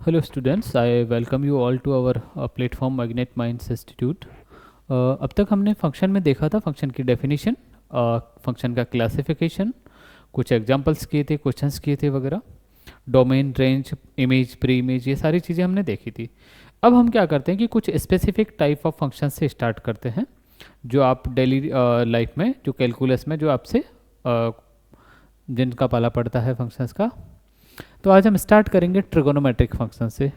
Hello students, I welcome you all to our platform Magnet Minds Institute. अब तक हमने function में देखा था फंक्शन की डेफिनेशन, फंक्शन का क्लासिफिकेशन, कुछ एग्जांपल्स किए थे, क्वेश्चंस किए थे वगैरह, domain, range, image, pre image, ये सारी चीज़ें हमने देखी थी। अब हम क्या करते हैं कि कुछ स्पेसिफिक टाइप ऑफ फंक्शन से स्टार्ट करते हैं जो आप डेली लाइफ में, जो कैलकुलस में जो आपसे जिनका पाला पड़ता है फंक्शंस का। तो आज हम स्टार्ट करेंगे ट्रिगोनोमेट्रिक फंक्शन से।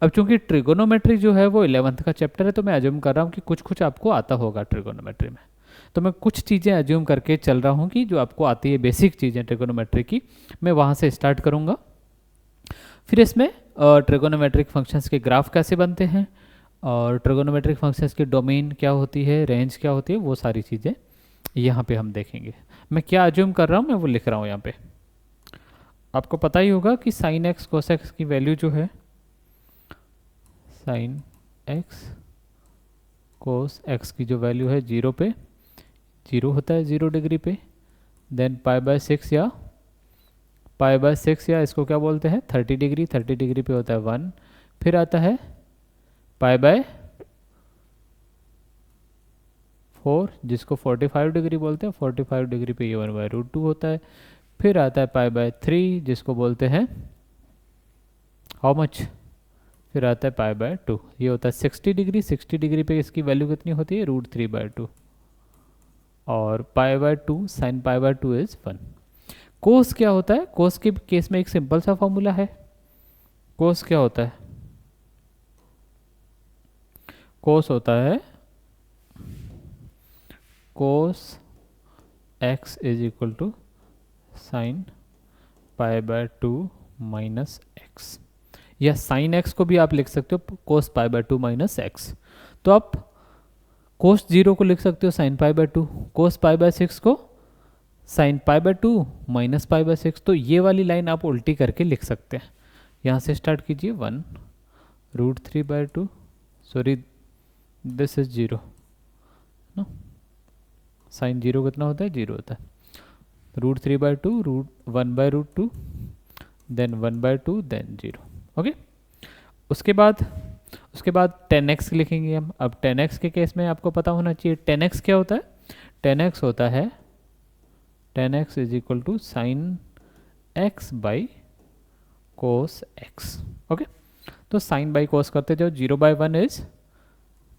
अब चूंकि ट्रिगोनोमेट्री जो है वो 11th का चैप्टर है, तो मैं अज्यूम कर रहा हूँ कि कुछ कुछ आपको आता होगा ट्रिगोनोमेट्री में। तो मैं कुछ चीज़ें अज्यूम करके चल रहा हूँ कि जो आपको आती है बेसिक चीज़ें ट्रिगोनोमेट्री की, मैं वहाँ से स्टार्ट करूँगा। फिर इसमें ट्रिगोनोमेट्रिक फंक्शंस के ग्राफ कैसे बनते हैं, और ट्रिगोनोमेट्रिक फंक्शंस की डोमेन क्या होती है, रेंज क्या होती है, वो सारी चीज़ें यहाँ पे हम देखेंगे। मैं क्या अज्यूम कर रहा हूँ मैं वो लिख रहा हूँ यहाँ पे। आपको पता ही होगा कि साइन एक्स कोस एक्स की वैल्यू जो है, साइन एक्स कोस एक्स की जो वैल्यू है 0 पे 0 होता है, 0 डिग्री पे। देन π/6 या π/6 या इसको क्या बोलते हैं 30 डिग्री, 30 डिग्री पे होता है 1। फिर आता है π/4 जिसको 45 डिग्री बोलते हैं, 45 डिग्री पे ये 1/√2 होता है। फिर आता है π/3 जिसको बोलते हैं हाउ मच, फिर आता है π/2, ये होता है 60 डिग्री। 60 डिग्री पे इसकी वैल्यू कितनी होती है √3/2, और π/2 साइन π/2 इज 1। कोस क्या होता है, कोस के केस में एक सिंपल सा फॉर्मूला है। कोस क्या होता है, कोस होता है cos x is equal to sin π/2 minus x, या साइन एक्स को भी आप लिख सकते हो कोस π/2 माइनस एक्स। तो आप कोस 0 को लिख सकते हो साइन π/2, कोस π/6 को साइन π/2 माइनस π/6। तो ये वाली लाइन आप उल्टी करके लिख सकते हैं। यहाँ से स्टार्ट कीजिए 1√3/2, सॉरी दिस इज 0 ना, साइन 0 कितना होता है 0 होता है, √3/2 1/√2 देन 1/2 देन 0। ओके, उसके बाद 10x लिखेंगे हम। अब 10x के केस में आपको पता होना चाहिए 10x क्या होता है। 10x होता है 10x is equal to sine x by cos x। Okay, तो साइन बाई कोस करते जाओ, 0/1 is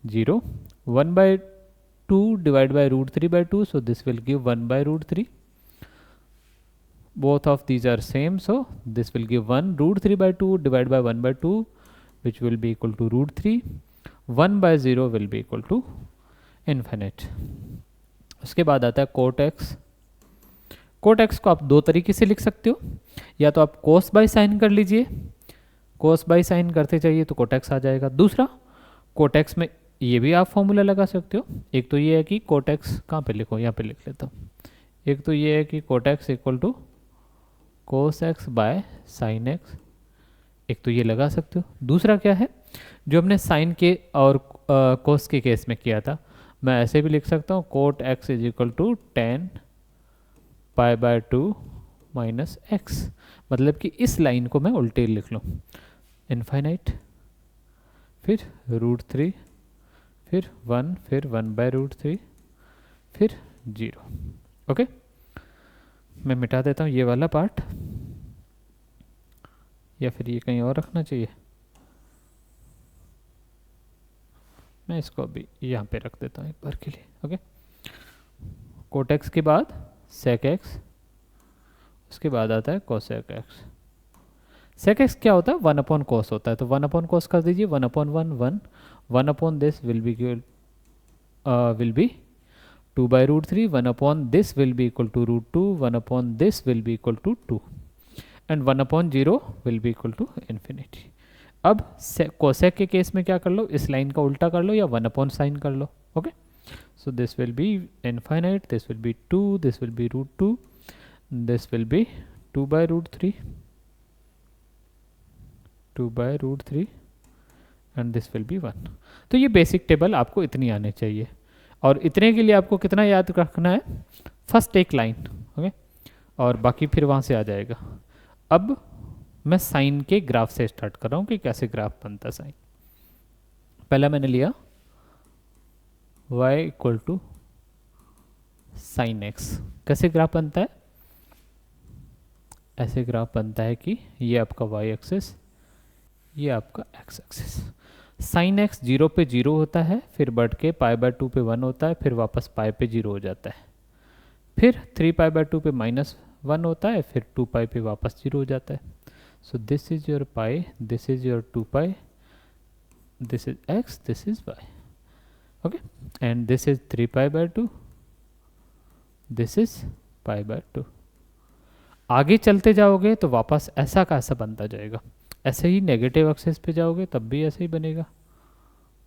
0, 1/2 divide by √3/2, so this will give 1/√3. Both of these are same, so this will give 1 √3/2 divided by 1/2, which will be equal to √3. 1/0 will be equal to infinite. उसके बाद आता है cot x. Cot x को आप दो तरीके से लिख सकते हो, या तो आप कोस बाई साइन कर लीजिए, कोस बाई साइन करते जाइए तो कोट एक्स आ जाएगा। दूसरा, कोट एक्स में ये भी आप फॉर्मूला लगा सकते हो। एक तो ये है कि कोट एक्स कहाँ पे लिखो, यहाँ पे लिख लेता हूँ। एक तो ये है कि cot x equal to cos x by sign x, एक तो ये लगा सकते हो। दूसरा क्या है, जो हमने साइन के और कोस के केस में किया था, मैं ऐसे भी लिख सकता हूँ cot x is equal to tan π/2 minus x, मतलब कि इस लाइन को मैं उल्टे लिख लूँ, इनफाइनाइट, फिर √3, फिर 1, फिर 1/√3, फिर 0। ओके, मैं मिटा देता हूँ ये वाला पार्ट, या फिर ये कहीं और रखना चाहिए, मैं इसको अभी यहाँ पे रख देता हूँ एक बार के लिए। ओके, कोट एक्स के बाद सेक एक्स, उसके बाद आता है कोसेक एक्स। सेक एक्स क्या होता है, 1/cos होता है, तो 1/cos कर दीजिए, 1/1 1, 1 this will be 2/√3, 1 this will be equal to √2, 1 this will be equal to 2, and 1/0 will be equal to infinity. अब कोसेक के केस में क्या कर लो, इस लाइन का उल्टा कर लो या 1/sin कर लो। Okay, so this will be infinite, this will be 2, this will be √2, this will be 2/√3 and this will be 1। तो ये बेसिक टेबल आपको इतनी आने चाहिए, और इतने के लिए आपको कितना याद रखना है, फर्स्ट एक लाइन। ओके, और बाकी फिर वहाँ से आ जाएगा। अब मैं साइन के ग्राफ से स्टार्ट कर रहा हूँ कि कैसे ग्राफ बनता है साइन। पहला मैंने लिया y equal to sine x. कैसे ग्राफ बनता है? ऐसे ग्राफ बनता है कि ये आपका y एक्सिस, ये आपका x एक्सिस। साइन एक्स 0 पे 0 होता है, फिर बढ़ के π/2 पे 1 होता है, फिर वापस पाई पे 0 हो जाता है, फिर 3π/2 पे -1 होता है, फिर 2π पे वापस 0 हो जाता है। So this is your pi, this is your 2π, this is x, this is y, okay, and this is 3π/2, this is π/2। आगे चलते जाओगे तो वापस ऐसा का ऐसा बनता जाएगा। ऐसे ही नेगेटिव एक्सिस पे जाओगे तब भी ऐसे ही बनेगा,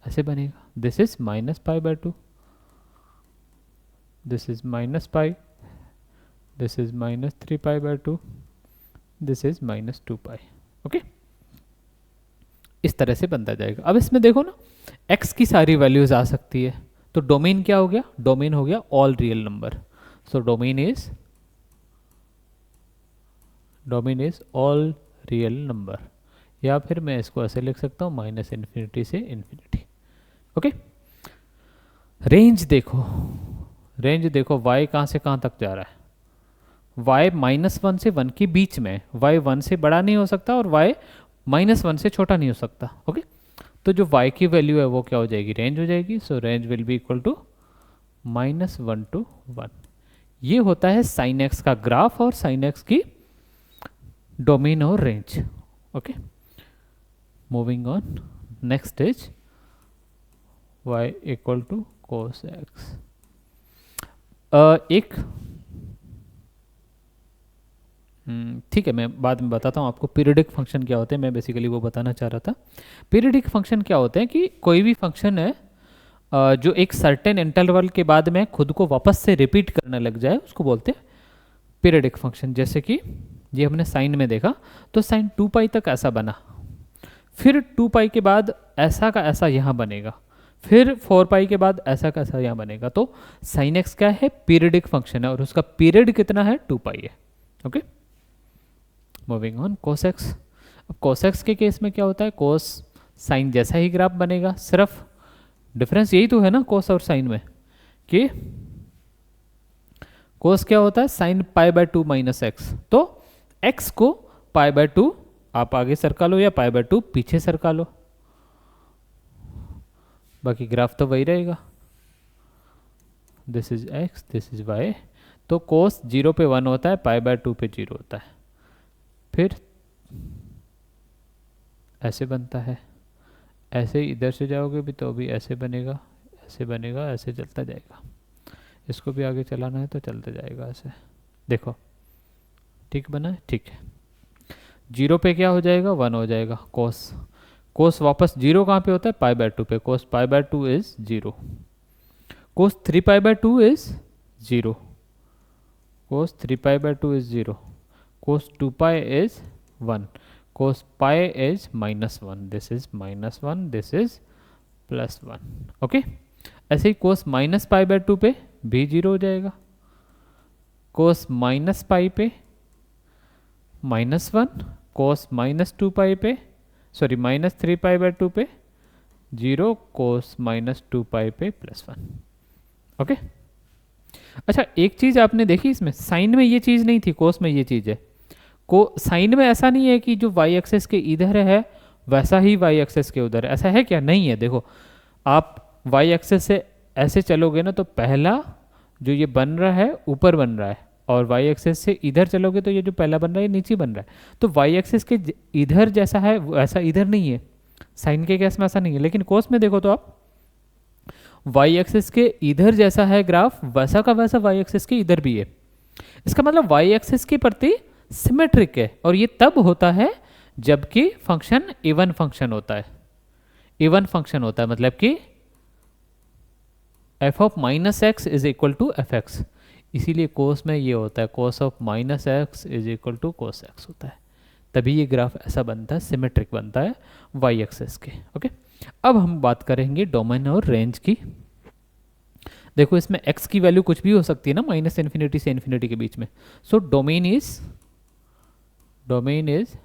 ऐसे बनेगा। This is -π/2, this is -π, this is -3π/2, this is -2π, okay. इस तरह से बनता जाएगा। अब इसमें देखो ना, x की सारी वैल्यूज आ सकती है, तो डोमेन क्या हो गया? डोमेन हो गया all real number. So domain is all real number, या फिर मैं इसको ऐसे लिख सकता हूँ -∞ से ∞, ओके। रेंज देखो, रेंज देखो, y कहाँ से कहाँ तक जा रहा है? y -1 से 1 के बीच में, y 1 से बड़ा नहीं हो सकता और y -1 से छोटा नहीं हो सकता, ओके। तो जो y की वैल्यू है वो क्या हो जाएगी? रेंज हो जाएगी। So range will be equal to -1 to 1। ये होता है साइन एक्स का ग्राफ और साइन एक्स की डोमेन और range, okay. Moving on, next is y equal to cos x। एक ठीक है, मैं बाद में बताता हूँ आपको पीरियडिक फंक्शन क्या होते हैं। मैं बेसिकली वो बताना चाह रहा था। पीरियडिक फंक्शन क्या होते हैं कि कोई भी फंक्शन है जो एक सर्टेन इंटरवल के बाद में खुद को वापस से रिपीट करने लग जाए, उसको बोलते हैं पीरियडिक फंक्शन। जैसे कि ये हमने साइन में देखा, तो साइन 2π तक ऐसा बना, फिर 2π के बाद ऐसा का ऐसा यहाँ बनेगा, फिर 4π के बाद ऐसा का ऐसा यहाँ बनेगा। तो साइन एक्स क्या है? पीरियडिक फंक्शन है और उसका पीरियड कितना है? 2π है, okay. Moving on, cos x। अब cos x के केस में क्या होता है? cos साइन जैसा ही ग्राफ बनेगा, सिर्फ डिफरेंस यही तो है ना cos और साइन में, कि cos क्या होता है? Sign π/2 -x। तो x को π/2 आप आगे सरका लो या π/2 पीछे सरका लो, बाकी ग्राफ तो वही रहेगा। This is x, this is y। तो cos 0 पे 1 होता है, π/2 पे 0 होता है, फिर ऐसे बनता है। ऐसे इधर से जाओगे भी तो भी ऐसे बनेगा, ऐसे बनेगा, ऐसे चलता जाएगा। इसको भी आगे चलाना है तो चलते जाएगा ऐसे। देखो ठीक बना है? ठीक है। 0 पे क्या हो जाएगा? 1 हो जाएगा। कोस वापस 0 कहाँ पे होता है? π/2 पे। Cos π/2 is 0। Cos 3π/2 is 0। Cos 3π/2 is 0। cos 2π is 1, cos pi is -1, this is -1, this is +1, okay. ऐसे ही cos -π/2 पे भी 0 हो जाएगा, cos -π पे -1, cos -2π पे सॉरी -3π/2 पे 0, cos -2π पे +1, ओके। अच्छा, एक चीज आपने देखी इसमें, साइन में ये चीज नहीं थी, कोस में ये चीज है। को साइन में ऐसा नहीं है कि जो y एक्सेस के इधर है वैसा ही y एक्सेस के उधर है, ऐसा है क्या? नहीं है। देखो, आप y एक्सेस से ऐसे चलोगे ना तो पहला जो ये बन रहा है ऊपर बन रहा है, और y एक्सेस से इधर चलोगे तो ये जो पहला बन रहा है नीचे बन रहा है। तो y एक्सेस के इधर जैसा है वैसा इधर नहीं है, साइन के केस में ऐसा नहीं है। लेकिन कोस में देखो तो आप y एक्सेस के इधर जैसा है ग्राफ, वैसा का वैसा y एक्सेस के इधर भी है। इसका मतलब y एक्सेस के प्रति सिमेट्रिक है, और ये तब होता है जबकि फंक्शन इवन फंक्शन होता है। इवन फंक्शन होता है मतलब कि f of -x is equal to fx। इसीलिए कोस में ये होता है, cos of -x is equal to cos x होता है। तभी ये ग्राफ ऐसा बनता है, सिमेट्रिक बनता है y एक्सेस के, ओके। अब हम बात करेंगे डोमेन और रेंज की। देखो, इसमें x की वैल्यू कुछ भी हो सकती है ना, -∞ से ∞ के बीच में। So domain is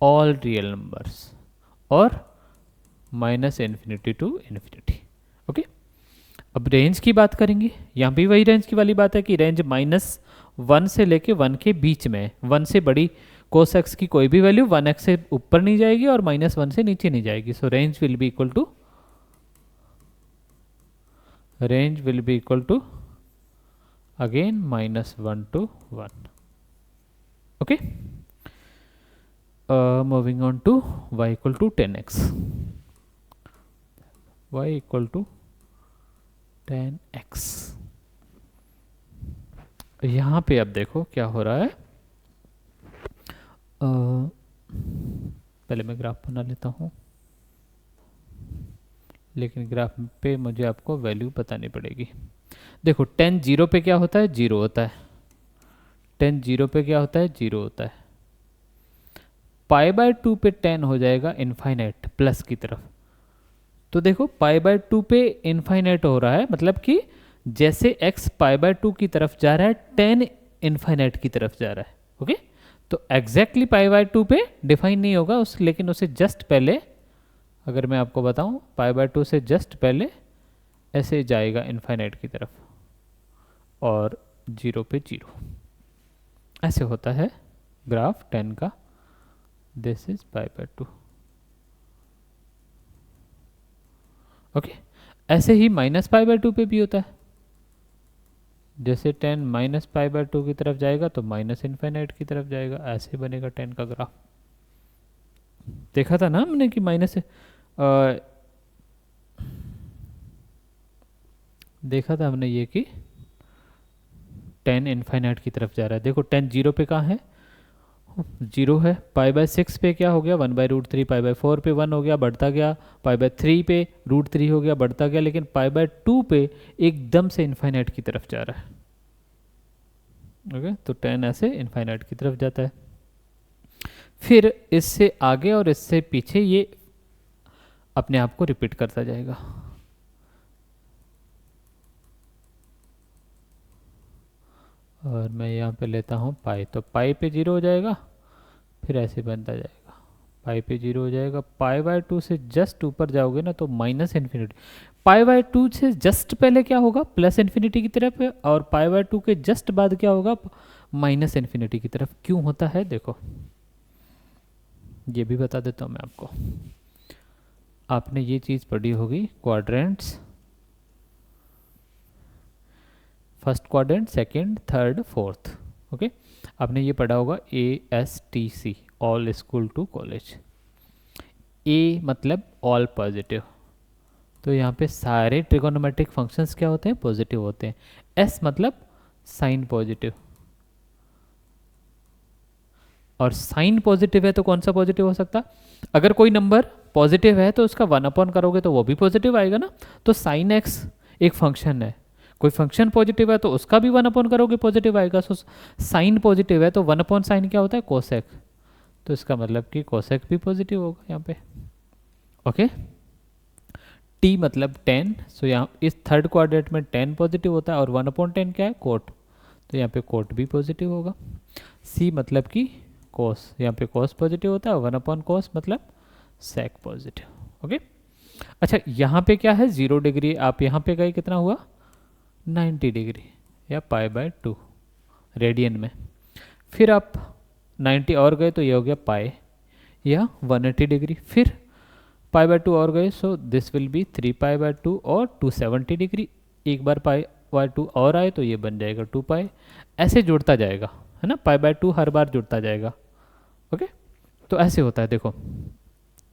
all real numbers और minus infinity to infinity. Okay, अब रेंज की बात करेंगे। यहाँ भी वही रेंज की वाली बात है कि रेंज -1 से लेके 1 के बीच में है। 1 से बड़ी cos x की कोई भी वैल्यू 1x से ऊपर नहीं जाएगी और -1 से नीचे नहीं जाएगी। So range will be equal to again -1 to 1। Okay, moving on to y equal to 10x। y equal to 10x। यहाँ पे अब देखो क्या हो रहा है। पहले मैं ग्राफ बना लेता हूँ, लेकिन ग्राफ पे मुझे आपको वैल्यू बतानी पड़ेगी। देखो 10 0 पे क्या होता है, 0 होता है। 10 0 पे क्या होता है, 0 होता है। π/2 पे 10 हो जाएगा इनफाइनाइट प्लस की तरफ। तो देखो π/2 पे इनफाइनाइट हो रहा है, मतलब कि जैसे x π/2 की तरफ जा रहा है 10 इनफाइनाइट की तरफ जा रहा है। ओके, तो एग्जैक्टली π/2 पे डिफाइन नहीं होगा लेकिन उसे जस्ट पहले, अगर मैं आपको बताऊं, π/2 से जस्ट पहले ऐसे जाएगा इनफाइनाइट की तरफ और 0 पे 0। ऐसे होता है ग्राफ 10 का। This is π/2। ओके, ऐसे ही -π/2 पे भी होता है। जैसे 10 -π/2 की तरफ जाएगा तो माइनस इनफाइनाइट की तरफ जाएगा। ऐसे बनेगा 10 का ग्राफ। देखा था ना हमने कि देखा था हमने ये कि 10 इनफाइनाइट की तरफ जा रहा है। देखो 10 0 पे कहाँ है, 0 है। π/6 पे क्या हो गया, 1/√3। π/4 पे 1 हो गया, बढ़ता गया। π/3 पे √3 हो गया, बढ़ता गया। लेकिन π/2 पे एकदम से इनफाइनाइट की तरफ जा रहा है। ओके, तो 10 ऐसे इनफाइनाइट की तरफ जाता है। फिर इससे आगे और इससे पीछे ये अपने आप को रिपीट करता जाएगा। और मैं यहाँ पे लेता हूँ पाई, तो पाई पे 0 हो जाएगा, फिर ऐसे बनता जाएगा। पाई पे 0 हो जाएगा। π/2 से जस्ट ऊपर जाओगे ना तो माइनस इन्फिनिटी। π/2 से जस्ट पहले क्या होगा, प्लस इन्फिनिटी की तरफ है, और π/2 के जस्ट बाद क्या होगा, माइनस इन्फिनिटी की तरफ। क्यों होता है देखो, ये भी बता देता हूँ मैं आपको। आपने ये चीज़ पढ़ी होगी, quadrants, first quadrant, second, third, fourth. Okay, आपने ये पढ़ा होगा ASTC, all school to college. A मतलब ऑल पॉजिटिव, तो यहाँ पे सारे ट्रिगोनोमेट्रिक फंक्शंस क्या होते हैं, पॉजिटिव होते हैं। एस मतलब साइन पॉजिटिव, और साइन पॉजिटिव है तो कौन सा पॉजिटिव हो सकता, अगर कोई नंबर पॉजिटिव है तो उसका 1 करोगे तो वो भी पॉजिटिव आएगा ना। तो साइन एक्स एक फंक्शन है, कोई फंक्शन पॉजिटिव है तो उसका भी 1 करोगे पॉजिटिव आएगा। सो साइन पॉजिटिव है तो 1/sin क्या होता है, कोसेक। तो इसका मतलब कि कोसेक भी पॉजिटिव होगा यहाँ पे। ओके, टी मतलब 10। सो यहाँ इस थर्ड क्वाड्रेंट में 10 पॉजिटिव होता है, और 1/10 क्या है, कोट। तो यहाँ पे कोट भी पॉजिटिव होगा। सी मतलब कि कोस, यहाँ पे कोस पॉजिटिव होता है, और 1/cos मतलब सेक पॉजिटिव। ओके, अच्छा यहाँ पे क्या है, 0 डिग्री। आप यहाँ पे गए, कितना हुआ, 90 डिग्री या π/2 रेडियन में। फिर आप 90 और गए तो ये हो गया पाई या 180 डिग्री। फिर π/2 और गए, सो दिस विल बी 3π/2 और 270 डिग्री। एक बार π/2 और आए तो ये बन जाएगा 2π। ऐसे जुड़ता जाएगा, है ना, π/2 हर बार जुड़ता जाएगा। ओके, तो ऐसे होता है। देखो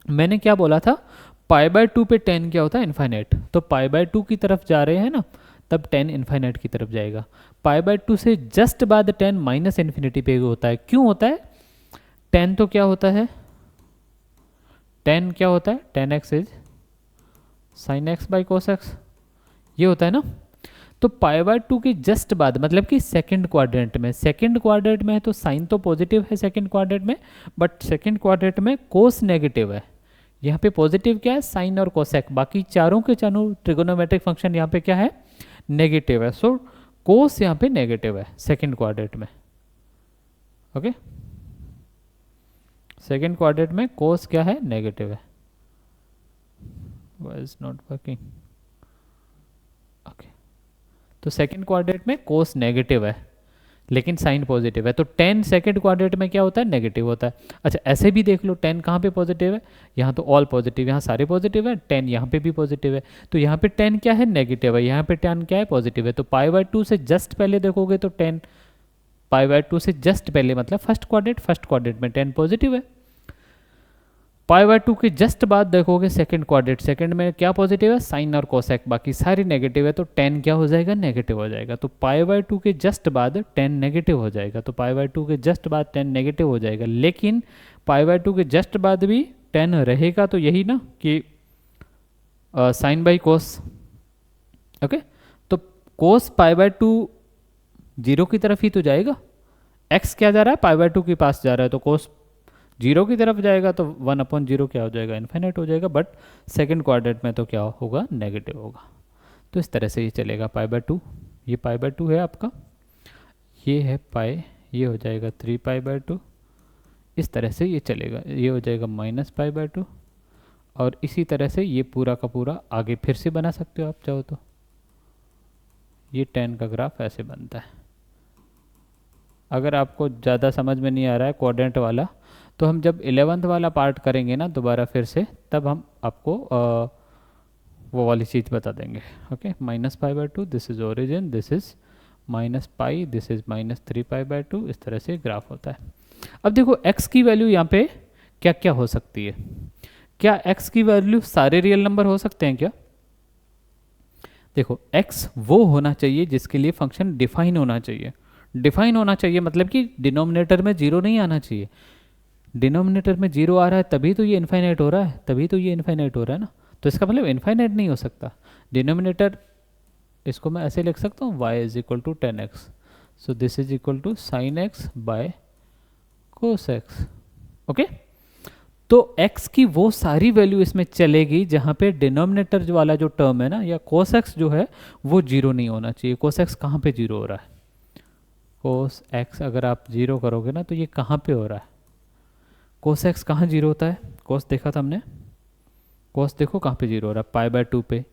मैंने क्या बोला था, π/2 पे 10 क्या होता है, इनफाइनाइट। तो π/2 की तरफ जा रहे हैं ना, तब 10 इनफाइनाइट की तरफ जाएगा। π/2 से जस्ट बाद 10 माइनस इन्फिनिटी पे होता है। क्यों होता है, 10 तो क्या होता है, 10 क्या होता है, 10x is sin x by cos x, ये होता है ना। तो π/2 के जस्ट बाद, मतलब कि सेकंड क्वाड्रेंट में, सेकंड क्वाड्रेंट में है तो साइन तो पॉजिटिव है सेकंड क्वाड्रेंट में, बट सेकंड क्वाड्रेंट में कोस नेगेटिव है। यहाँ पे पॉजिटिव क्या है, साइन और कोसेक। बाकी चारों के चारों ट्रिगोनोमेट्रिक फंक्शन यहाँ पे क्या है, नेगेटिव है। सो कोस यहाँ पे नेगेटिव है सेकंड क्वाड्रेंट में। ओके, सेकेंड क्वाड्रेंट में कोस क्या है, नेगेटिव है. Why is not working. Okay, तो सेकेंड क्वाड्रेंट में कोस नेगेटिव है लेकिन साइन पॉजिटिव है. तो 10 सेकेंड क्वाड्रेंट में क्या होता है, नेगेटिव होता है. अच्छा ऐसे भी देख लो, 10 कहाँ पे पॉजिटिव है, यहाँ तो ऑल पॉजिटिव, यहाँ सारे पॉजिटिव है, 10 यहाँ पे भी पॉजिटिव है. तो यहाँ पे 10 क्या है, नेगेटिव है, यहाँ पे 10 क्या है, पॉजिटिव है. तो π/2 से जस्ट पहले देखोगे तो 10, π/2 से जस्ट पहले मतलब फर्स्ट क्वाड्रेंट में 10 पॉजिटिव है. π/2 के जस्ट बाद देखोगे सेकंड क्वाड्रेंट, सेकंड में क्या पॉजिटिव है, साइन और कोसेक, बाकी सारी नेगेटिव है. तो 10 क्या हो जाएगा, नेगेटिव हो जाएगा. तो π/2 के जस्ट बाद 10 नेगेटिव हो जाएगा. तो π/2 के जस्ट बाद 10 नेगेटिव हो जाएगा. लेकिन π/2 के जस्ट बाद भी 10 रहेगा. तो यही ना कि साइन बाई कोस. ओके, तो कोस π/2 जीरो की तरफ ही तो जाएगा. एक्स क्या जा रहा है, π/2 के पास जा रहा है, तो कोस जीरो की तरफ जाएगा. तो 1/0 क्या हो जाएगा, इन्फिनिट हो जाएगा. बट सेकंड क्वाड्रेंट में तो क्या होगा, नेगेटिव होगा. तो इस तरह से ये चलेगा. π/2, ये π/2 है आपका, ये है पाई, ये हो जाएगा 3π/2. इस तरह से ये चलेगा. ये हो जाएगा -π/2. और इसी तरह से ये पूरा का पूरा आगे फिर से बना सकते हो आप चाहो तो. ये 10 का ग्राफ ऐसे बनता है. अगर आपको ज़्यादा समझ में नहीं आ रहा है क्वाड्रेंट वाला, तो हम जब 11th वाला पार्ट करेंगे ना दोबारा फिर से, तब हम आपको वो वाली चीज़ बता देंगे. Okay, -π/2, this is origin, this is -π, this is -3π/2. इस तरह से ग्राफ होता है. अब देखो x की वैल्यू यहाँ पे क्या क्या हो सकती है. क्या x की वैल्यू सारे रियल नंबर हो सकते हैं क्या? देखो x वो होना चाहिए जिसके लिए फंक्शन डिफाइन होना चाहिए. डिफाइन होना चाहिए मतलब कि डिनोमिनेटर में जीरो नहीं आना चाहिए. डिनोमिनेटर में जीरो आ रहा है तभी तो ये इनफाइनाइट हो रहा है, तभी तो ये इनफाइनाइट हो रहा है ना. तो इसका मतलब इनफाइनाइट नहीं हो सकता. डिनोमिनेटर, इसको मैं ऐसे लिख सकता हूँ, y is equal to 10x, so this is equal to sine x by cos x. Okay, तो x की वो सारी वैल्यू इसमें चलेगी जहाँ पे डिनोमिनेटर वाला जो टर्म है ना, या कोस एक्स जो है वो जीरो नहीं होना चाहिए. कोस एक्स कहाँ पे जीरो हो रहा है, कोस एक्स अगर आप जीरो करोगे ना तो ये कहाँ पे हो रहा है, कोस एक्स कहाँ जीरो होता है, कोस देखा था हमने, कोस देखो कहाँ पे जीरो हो रहा है, π/2 पे,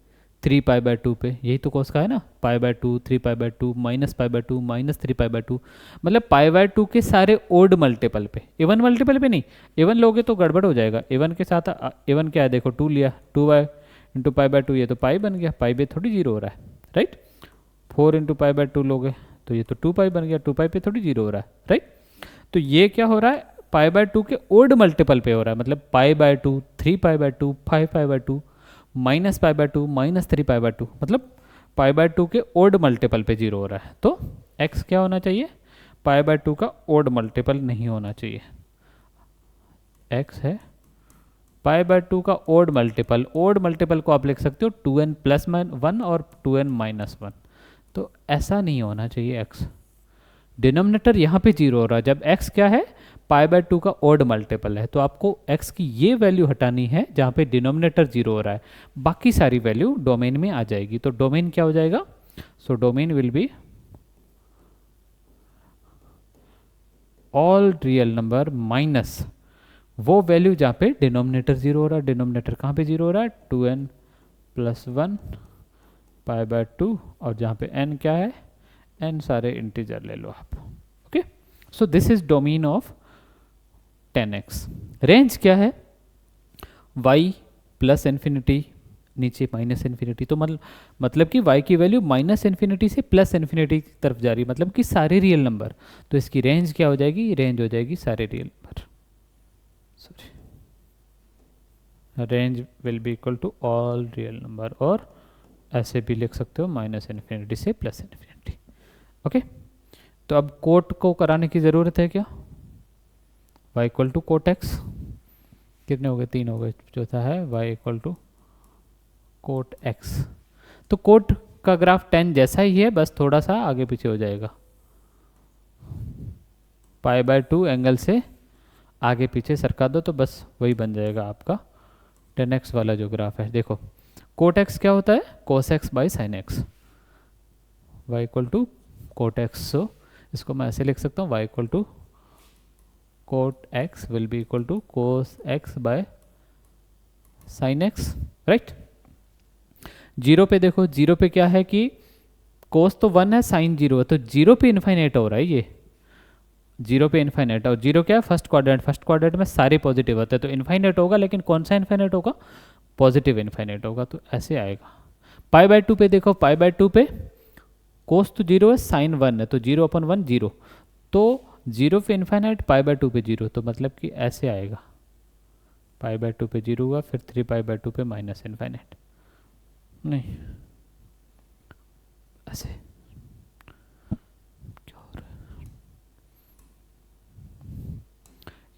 3π/2 पे, यही तो कोस का है ना, π/2, 3π/2, -π/2, -3π/2, मतलब π/2 के सारे ओड मल्टीपल पे. इवन मल्टीपल पे नहीं, इवन लोगे तो गड़बड़ हो जाएगा. इवन के साथ इवन क्या है, देखो 2 लिया, 2y इंटू π/2, ये तो पाई बन गया, पाई पे थोड़ी जीरो हो रहा है, राइट. 4 इंटू π/2 लोगे तो ये तो 2π बन गया, 2π पे थोड़ी जीरो हो रहा है, राइट. तो ये क्या हो रहा है, π/2 के ओड मल्टीपल पे हो रहा है, मतलब π/2, 3π/2, 5π/2, -π/2, -3π/2, मतलब π/2 के ओड मल्टीपल पे जीरो हो रहा है. तो x क्या होना चाहिए, π/2 का ओड मल्टीपल नहीं होना चाहिए. x है π/2 का ओड मल्टीपल. ओड मल्टीपल को आप लिख सकते हो 2n+1 और 2n-1. तो ऐसा नहीं होना चाहिए x. डिनोमिनेटर यहाँ पे जीरो हो रहा है जब x क्या है, π/2 का ओड मल्टीपल है. तो आपको x की ये वैल्यू हटानी है जहाँ पे डिनोमिनेटर जीरो हो रहा है, बाकी सारी वैल्यू डोमेन में आ जाएगी. तो डोमेन क्या हो जाएगा, सो domain will be all real number minus वो वैल्यू जहाँ पे डिनोमिनेटर जीरो हो रहा है. डिनोमिनेटर कहाँ पे जीरो हो रहा है, 2n+1 π/2, और जहाँ पे n क्या है, n सारे इंटीजर ले लो आप. Okay, so this is domain of 10x. Range क्या है, y प्लस इन्फिनिटी, नीचे -इन्फिनिटी. तो मतलब कि y की वैल्यू -इन्फिनिटी से +इन्फिनिटी की तरफ जा रही है, मतलब कि सारे रियल नंबर. तो इसकी रेंज क्या हो जाएगी, रेंज हो जाएगी सारे real number. Sorry, range will be equal to all real number, और ऐसे भी लिख सकते हो -इन्फिनिटी से +इन्फिनिटी. ओके, तो अब कोट को कराने की ज़रूरत है क्या, y equal to cot x, कितने हो गए, 3 हो गए. चौथा है y equal to cot x. तो कोट का ग्राफ 10 जैसा ही है, बस थोड़ा सा आगे पीछे हो जाएगा. π/2 एंगल से आगे पीछे सरका दो तो बस वही बन जाएगा आपका 10x वाला जो ग्राफ है. देखो कोट एक्स क्या होता है, cos x by sin x. y equal to cot x. So इसको मैं ऐसे लिख सकता हूँ, y equal to cot x will be equal to cos x by sign x, right. Zero पे देखो, जीरो पे क्या है कि कोस तो 1 है, साइन 0 है, तो जीरो पे इन्फाइनाइट हो रहा है ये, जीरो पे इन्फाइनाइट। और जीरो क्या है, फर्स्ट क्वाड्रेंट में सारे पॉजिटिव होते हैं, तो इन्फाइनाइट होगा, लेकिन कौन सा इन्फाइनाइट होगा, पॉजिटिव इन्फाइनाइट होगा, तो ऐसे आएगा। पाई बाय 2 पे देखो, पाई बाय 2 पे कोस तो 0 है, साइन 1 है, तो 0/1 0, तो 0 पे इन्फाइनाइट, पाई बाय 2 पे 0, तो मतलब कि ऐसे आएगा, पाई बाय 2 पे 0 हुआ, फिर 3 पाई बाय 2 पे माइनस इन्फाइनाइट, नहीं ऐसे क्या हो रहा है,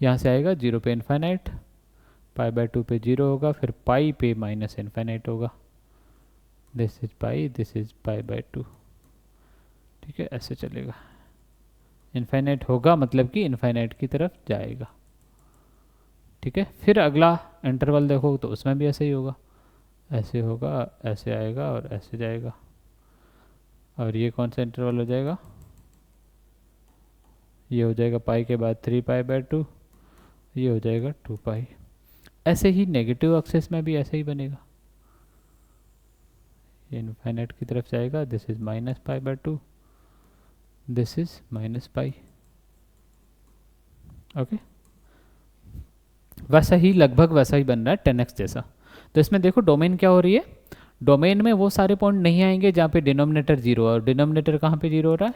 यहाँ से आएगा 0 पे इन्फाइनाइट, पाई बाय 2 पे 0 होगा, फिर पाई पे माइनस इन्फाइनाइट होगा, दिस इज पाई बाय 2, ठीक है, ऐसे चलेगा। इन्फाइनाइट होगा मतलब कि इन्फाइनाइट की तरफ जाएगा, ठीक है। फिर अगला इंटरवल देखो तो उसमें भी ऐसे ही होगा, ऐसे होगा, ऐसे आएगा और ऐसे जाएगा, और ये कौन सा इंटरवल हो जाएगा, ये हो जाएगा पाई के बाद 3 पाई बाय 2, ये हो जाएगा 2 पाई। ऐसे ही नेगेटिव एक्सिस में भी ऐसे ही बनेगा, ये इन्फाइनाइट की तरफ जाएगा, this is minus pi by 2, this is minus pi, okay. वैसा ही, लगभग वैसा ही बन रहा है 10x जैसा। तो इसमें देखो डोमेन क्या हो रही है, डोमेन में वो सारे पॉइंट नहीं आएंगे जहाँ पे डिनोमिनेटर 0 है, और डिनोमिनेटर कहाँ पे 0 हो रहा है,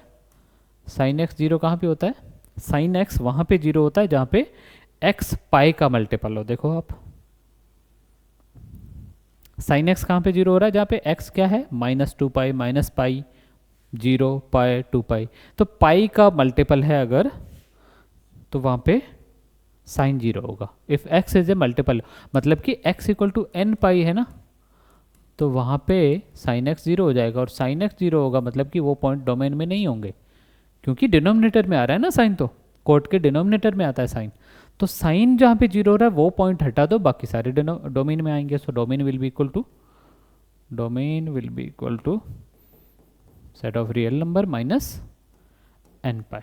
साइन एक्स 0 कहाँ पे होता है, साइन एक्स वहाँ पे 0 होता है जहाँ पे x पाई का मल्टीपल हो। देखो आप, साइन एक्स कहाँ पे 0 हो रहा है, जहाँ पे x क्या है, -2 पाई, माइनस पाई, 0 पाई, 2 पाई, तो पाई का मल्टीपल है अगर, तो वहाँ पे साइन 0 होगा। If x is a multiple, मतलब कि x इक्वल टू n पाई है ना, तो वहाँ पे साइन एक्स 0 हो जाएगा, और साइन एक्स 0 होगा मतलब कि वो पॉइंट डोमेन में नहीं होंगे, क्योंकि डिनोमिनेटर में आ रहा है ना साइन, तो कोट के डिनोमिनेटर में आता है साइन, तो साइन जहाँ पे 0 हो रहा है वो पॉइंट हटा दो, बाकी सारे डोमेन में आएंगे। So domain will be equal to set of real number minus n pi,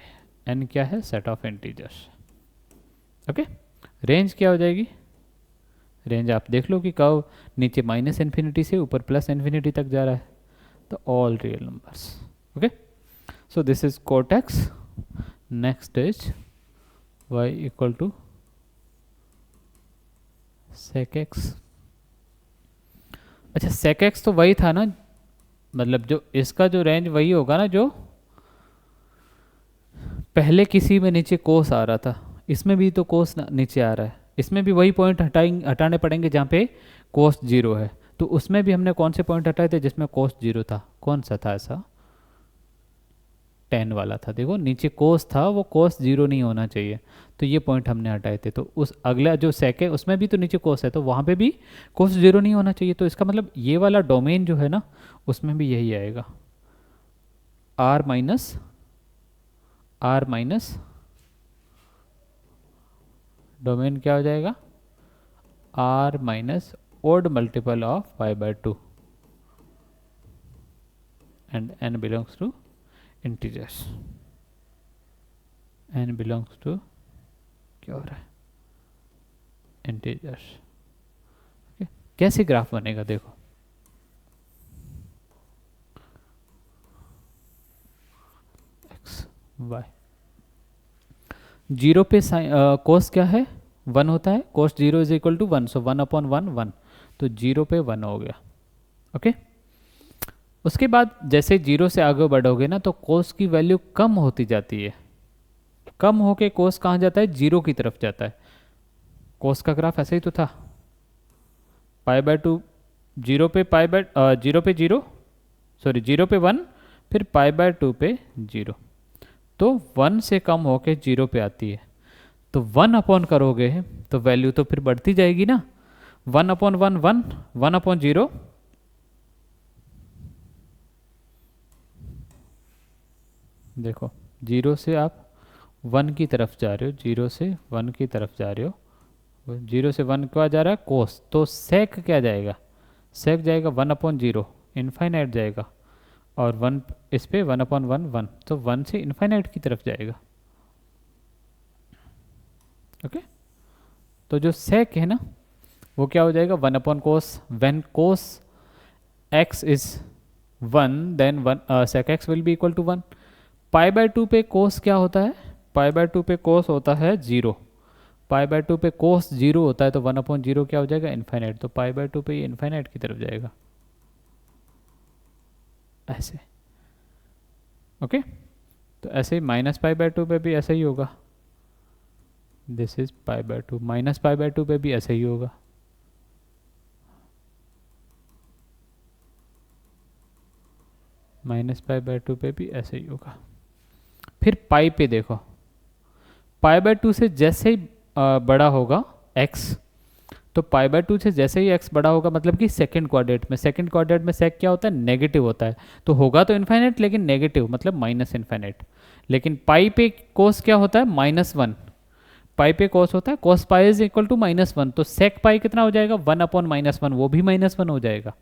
n क्या है, set of integers, okay. Range क्या हो जाएगी, रेंज आप देख लो कि कब नीचे माइनस इन्फिनिटी से ऊपर प्लस इन्फिनिटी तक जा रहा है, तो all real numbers, okay. So this is cot x, next is y equal to sec x। अच्छा sec x तो वही था ना, मतलब जो इसका जो रेंज वही होगा ना जो पहले किसी में नीचे कोस आ रहा था, इसमें भी तो कोस नीचे आ रहा है, इसमें भी वही पॉइंट हटाने पड़ेंगे जहाँ पे कोस 0 है। तो उसमें भी हमने कौन से पॉइंट हटाए थे जिसमें कोस 0 था, कौन सा था ऐसा, 10 वाला था। देखो नीचे कोस था, वो कोस 0 नहीं होना चाहिए, तो ये पॉइंट हमने हटाए थे। तो उस अगला जो सेक है उसमें भी तो नीचे कोस है, तो वहाँ पे भी कोस 0 नहीं होना चाहिए। तो इसका मतलब ये वाला डोमेन जो है ना उसमें भी यही आएगा, r माइनस डोमेन क्या हो जाएगा, r minus odd multiple of pi by 2 and n belongs to integers, n belongs to क्या हो रहा है, इंटीजर्स, ओके। कैसे ग्राफ बनेगा देखो, x y, 0 पे कोस क्या है, 1 होता है, कोस 0 इज इक्वल टू 1, सो 1/1 1, तो 0 पे 1 हो गया, ओके। उसके बाद जैसे 0 से आगे बढ़ोगे ना तो कोस की वैल्यू कम होती जाती है, कम होके कोस कहाँ जाता है, 0 की तरफ जाता है। कोस का ग्राफ ऐसे ही तो था, पाई बाय 2, 0 पे पाई बाय 0 पे 0, सॉरी 0 पे 1, फिर पाई बाय 2 पे 0, तो 1 से कम होके 0 पे आती है। तो 1 अपॉन करोगे तो वैल्यू तो फिर बढ़ती जाएगी ना, 1/1 1, 1/0, देखो 0 से आप 1 की तरफ जा रहे हो, 0 से 1 की तरफ जा रहे हो, 0 से 1 क्या जा रहा है, कोस, तो सेक क्या जाएगा, सेक जाएगा 1/0, इन्फाइनाइट जाएगा, और 1 इस पे 1/1 1, तो 1 से इन्फाइनाइट की तरफ जाएगा, ओके, तो जो सेक है ना वो क्या हो जाएगा, 1/cos, when cos x is 1 then 1 sec x will be equal to 1। Pi by 2 पे cos क्या होता है, पाई बाय 2 पे cos होता है 0, पाई बाय 2 पे cos 0 होता है, तो 1/0 क्या हो जाएगा, इन्फाइनाइट। तो पाई बाय 2 पे ये इन्फाइनाइट की तरफ जाएगा ऐसे। ओके, तो ऐसे ही माइनस पाई बाय 2 पे भी ऐसा ही होगा, this is pi by 2। Minus pi by 2 पे भी ऐसा ही होगा, माइनस पाई बाय 2 पे भी ऐसे ही होगा। फिर पाई पे देखो, पाई बाय 2 से जैसे ही बड़ा होगा x, तो पाई बाय 2 से जैसे ही x बड़ा होगा, मतलब कि सेकंड क्वाड्रेंट में, सेकंड क्वाड्रेंट में सेक क्या होता है, नेगेटिव होता है, तो होगा तो इन्फाइनाइट लेकिन नेगेटिव मतलब माइनस इन्फाइनाइट। लेकिन पाई पे कोस क्या होता है, -1, पाई पे कोस होता है, कोस पाई इज इक्वल टू -1, तो सेक पाई कितना हो जाएगा, 1/-1, वो भी -1 हो जाएगा।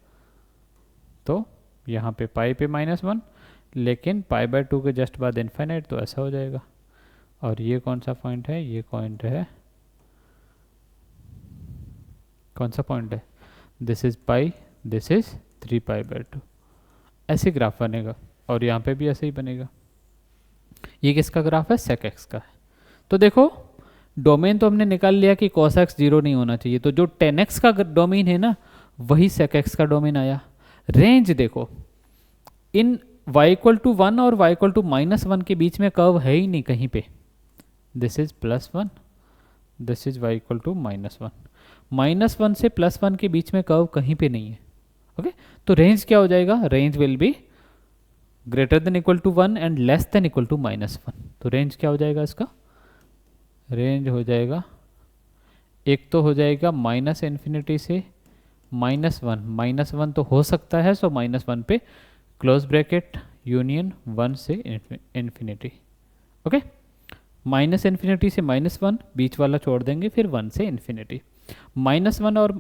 तो यहाँ पे पाई पे -1, लेकिन पाई बाय 2 के जस्ट बाद इन्फाइनाइट, तो ऐसा हो जाएगा। और ये कौन सा पॉइंट है, ये पॉइंट है, कौन सा पॉइंट है, this is pi, this is 3 pi by 2, ऐसे ग्राफ बनेगा। और यहाँ पे भी ऐसे ही बनेगा। ये किसका ग्राफ है, सेक एक्स का है। तो देखो डोमेन तो हमने निकाल लिया कि cos x 0 नहीं होना चाहिए, तो जो 10x का डोमेन है ना वही sec x का डोमेन आया। रेंज देखो, इन y इक्वल टू 1 और y इक्वल टू -1 के बीच में कर्व है ही नहीं कहीं पे, this is +1, this is y equal to -1, -1 से +1 के बीच में कर्व कहीं पे नहीं है। ओके, तो रेंज क्या हो जाएगा, range will be greater than equal to 1 and less than equal to -1। तो रेंज क्या हो जाएगा इसका, रेंज हो जाएगा, एक तो हो जाएगा -∞ से -1, -1 तो हो सकता है, सो -1 पे क्लोज ब्रैकेट यूनियन 1 से इन्फिनिटी। ओके, -∞ से -1 बीच वाला छोड़ देंगे, फिर 1 से इन्फिनिटी। -1 और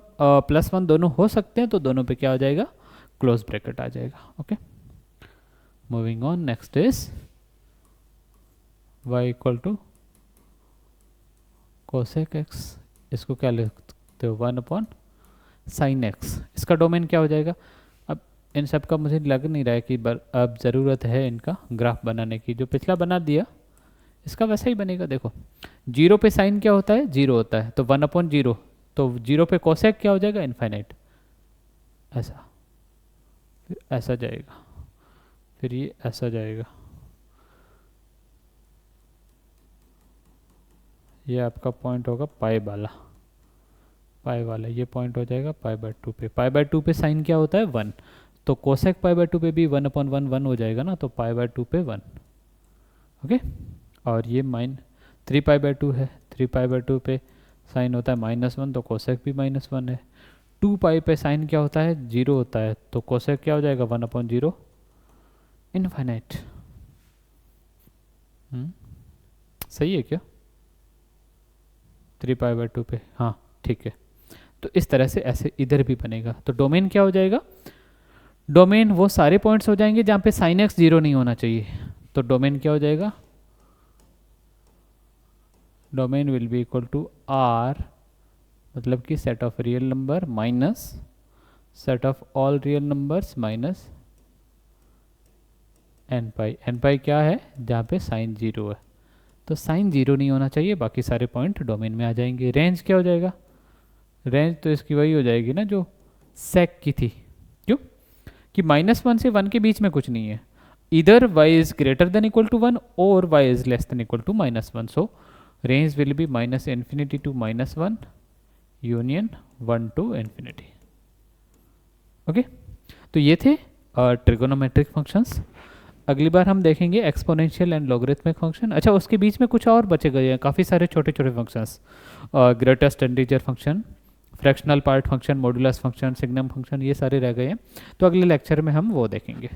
+1 दोनों हो सकते हैं, तो दोनों पे क्या हो जाएगा, क्लोज ब्रैकेट आ जाएगा। Okay, moving on, next is y equal to cosec x, इसको क्या लिखते हो, 1/sin x, इसका डोमेन क्या हो जाएगा। अब इन सब का मुझे लग नहीं रहा है कि अब ज़रूरत है इनका ग्राफ बनाने की, जो पिछला बना दिया इसका वैसा ही बनेगा। देखो 0 पे साइन क्या होता है, 0 होता है, तो 1/0, तो 0 पे कोसेक क्या हो जाएगा, इन्फाइनाइट, ऐसा, फिर ऐसा जाएगा, फिर ये ऐसा जाएगा, ये आपका पॉइंट होगा पाई वाला, पाई वाला ये पॉइंट हो जाएगा पाई बाय 2 पे। पाई बाय 2 पे साइन क्या होता है, 1, तो कोसेक पाई बाय 2 पे भी 1/1 हो जाएगा ना, तो पाई बाय 2 पे 1। ओके, और ये -3 पाई बाय 2 है, 3 पाई बाय 2 पे साइन होता है -1, तो कोसेक भी -1 है। 2 पाई पे साइन क्या होता है, 0 होता है, तो कोसेक क्या हो जाएगा, 1/0 इनफाइनाइट। सही है क्या, 3 पाई बाय 2 पे, हाँ ठीक है। तो इस तरह से ऐसे इधर भी बनेगा। तो डोमेन क्या हो जाएगा, डोमेन वो सारे पॉइंट्स हो जाएंगे जहाँ पे साइन एक्स 0 नहीं होना चाहिए। तो डोमेन क्या हो जाएगा, domain will be equal to R, मतलब कि set of real number minus set of all real numbers minus n pi क्या है, जहाँ पे साइन 0 है, तो साइन 0 नहीं होना चाहिए, बाकी सारे पॉइंट डोमेन में आ जाएंगे। रेंज क्या हो जाएगा, रेंज तो इसकी वही हो जाएगी ना जो सेक की थी, क्यों कि -1 से 1 के बीच में कुछ नहीं है, इधर y is greater than equal to 1 और y is less than equal to -1, so range will be -∞ to -1 union 1 to infinity. Okay, तो ये थे ट्रिगोनोमेट्रिक फंक्शंस। अगली बार हम देखेंगे एक्सपोनेंशियल एंड लॉगरिथमिक फंक्शन। अच्छा, उसके बीच में कुछ और बचे गए हैं, काफ़ी सारे छोटे छोटे functions, greatest integer function, fractional part function, modulus function, signum function, ये सारे रह गए हैं। तो अगले लेक्चर में हम वो देखेंगे।